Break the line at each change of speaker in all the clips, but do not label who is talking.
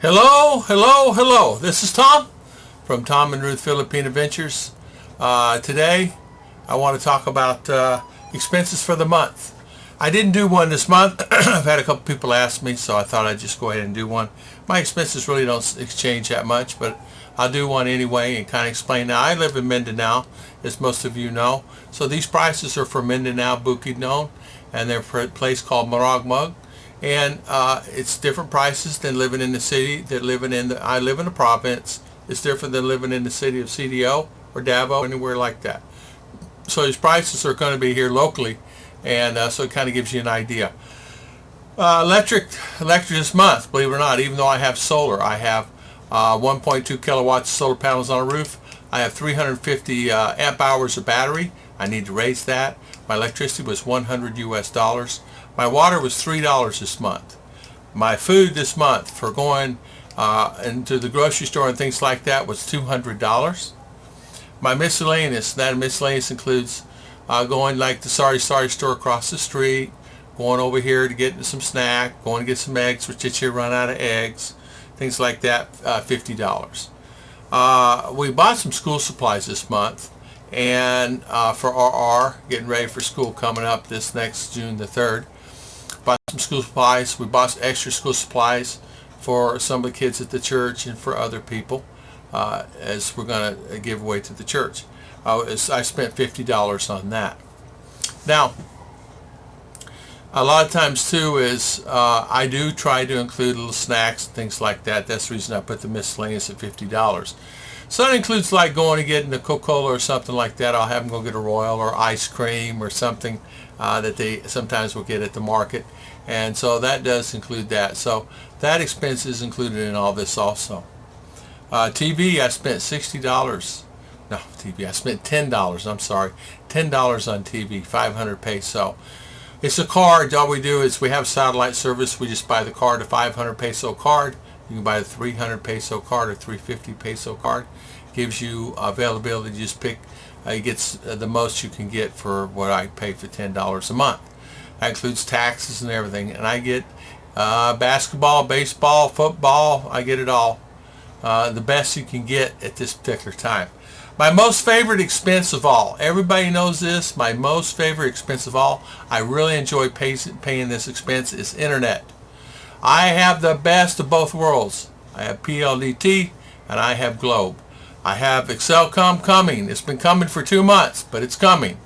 Hello, hello, hello. This is Tom from Tom and Ruth Filipina Ventures. Today, I want to talk about expenses for the month. I didn't do one this month. I've had a couple people ask me, so I thought I'd just go ahead and do one. My expenses really don't exchange that much, but I'll do one anyway and kind of explain. Now, I live in Mindanao, as most of you know. So these prices are for Mindanao, Bukidnon, and they're for a place called Maragmug. And it's different prices than living in the city. I live in the province. It's different than living in the city of CDO or Davao, anywhere like that. So these prices are going to be here locally, and so it kind of gives you an idea. Electric this month, believe it or not, even though I have solar, I have 1.2 kilowatts of solar panels on a roof. I have 350 amp hours of battery. I need to raise that. My electricity was $100 US. My water was $3 this month. My food this month for going into the grocery store and things like that was $200. My miscellaneous, that miscellaneous includes going like the Sorry store across the street, going over here to get some snack, going to get some eggs, which you run out of eggs, things like that, $50. We bought some school supplies this month, and for RR, getting ready for school coming up this next June the 3rd. Bought some school supplies. We bought extra school supplies for some of the kids at the church and for other people, as we're going to give away to the church. I spent $50 on that. Now, a lot of times too is I do try to include little snacks and things like that. That's the reason I put the miscellaneous at $50. So that includes like going to get a Coca-Cola or something like that. I'll have them go get a Royal or ice cream or something that they sometimes will get at the market. And so that does include that. So that expense is included in all this also. TV, I spent $60. No, TV, I spent $10. I'm sorry. $10 on TV, 500 peso. It's a card. All we do is we have satellite service. We just buy the card, a 500 peso card. You can buy the 300 peso card or 350 peso card. Gives you availability. You just pick. It gets the most you can get for what I pay for $10 a month. That includes taxes and everything. And I get basketball, baseball, football. I get it all. The best you can get at this particular time. My most favorite expense of all, everybody knows this, my most favorite expense of all, I really enjoy paying this expense, is internet. I have the best of both worlds. I have PLDT and I have Globe. I have Excelcom coming. It's been coming for 2 months, but it's coming.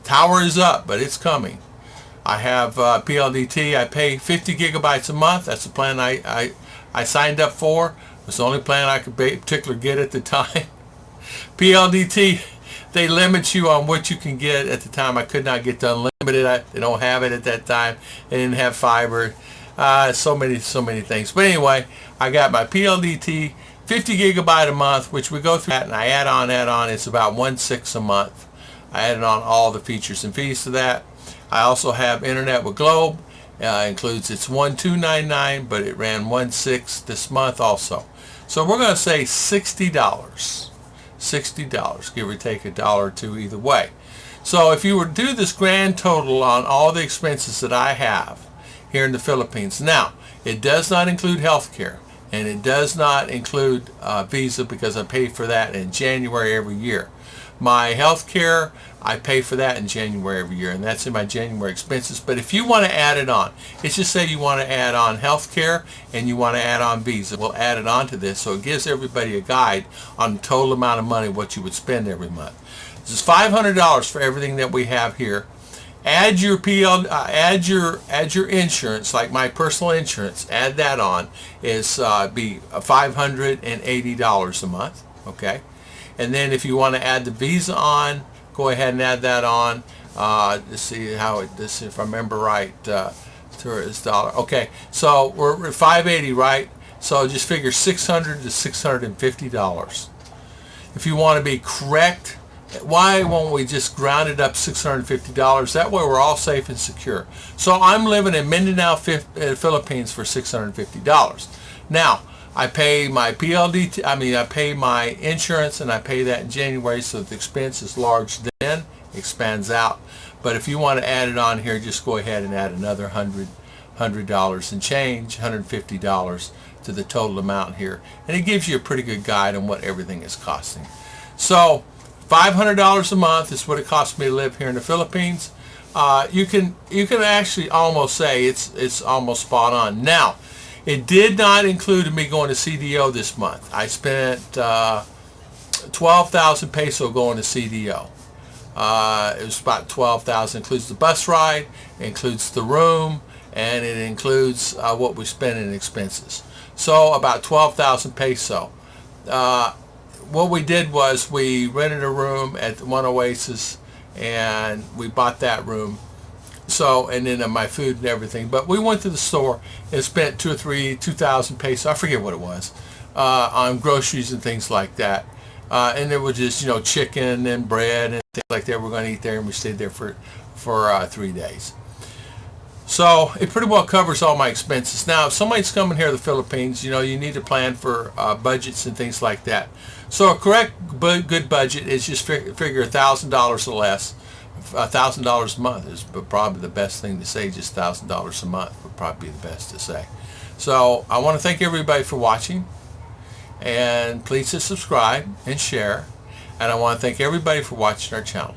Tower is up, but it's coming. I have PLDT. I pay 50 gigabytes a month. That's the plan I signed up for. It was the only plan I could particularly get at the time. PLDT, they limit you on what you can get. At the time, I could not get the unlimited. They don't have it at that time. They didn't have fiber. So many things. But anyway, I got my PLDT, 50 gigabyte a month, which we go through that, and I add on. It's about 1.6 a month. I added on all the features and fees to that. I also have internet with Globe. Includes it's 1,299, but it ran 1.6 this month also. So we're going to say $60. $60, give or take $1 or $2 either way. So if you were to do this grand total on all the expenses that I have here in the Philippines, now it does not include health care, and it does not include Visa, because I pay for that in January every year. My health care, I pay for that in January every year, and that's in my January expenses. But if you want to add it on, let's just say you want to add on health care and you want to add on Visa, we'll add it on to this, so it gives everybody a guide on the total amount of money what you would spend every month. This is $500 for everything that we have here. Add your add your insurance, like my personal insurance. Add that on. Is be $580 a month. Okay, and then if you want to add the Visa on, go ahead and add that on. Let's see how this, if I remember right, tourist dollar. Okay, so we're at 580, right? So just figure $600 to $650. If you want to be correct, why won't we just round it up $650? That way we're all safe and secure. So I'm living in Mindanao, Philippines for $650. Now, I pay my PLDT, I pay my insurance, and I pay that in January, so the expense is large then, expands out. But if you want to add it on here, just go ahead and add another $100 $100 and change, $150 to the total amount here. And it gives you a pretty good guide on what everything is costing. So $500 a month is what it costs me to live here in the Philippines. You can actually almost say it's almost spot on. Now, it did not include me going to CDO this month. I spent 12,000 peso going to CDO. It was about 12,000. Includes the bus ride, includes the room, and it includes what we spent in expenses. So about 12,000 peso. What we did was we rented a room at one Oasis, and we bought that room. So, and then my food and everything. But we went to the store and spent 2,000 peso, I forget what it was, on groceries and things like that. And there was just, chicken and bread and things like that we're going to eat there, and we stayed there for 3 days. So it pretty well covers all my expenses. Now, if somebody's coming here to the Philippines, you need to plan for budgets and things like that. So a correct, good budget is just figure $1,000 or less. $1,000 a month is probably the best thing to say. Just $1,000 a month would probably be the best to say. So I want to thank everybody for watching, and please subscribe and share. And I want to thank everybody for watching our channel.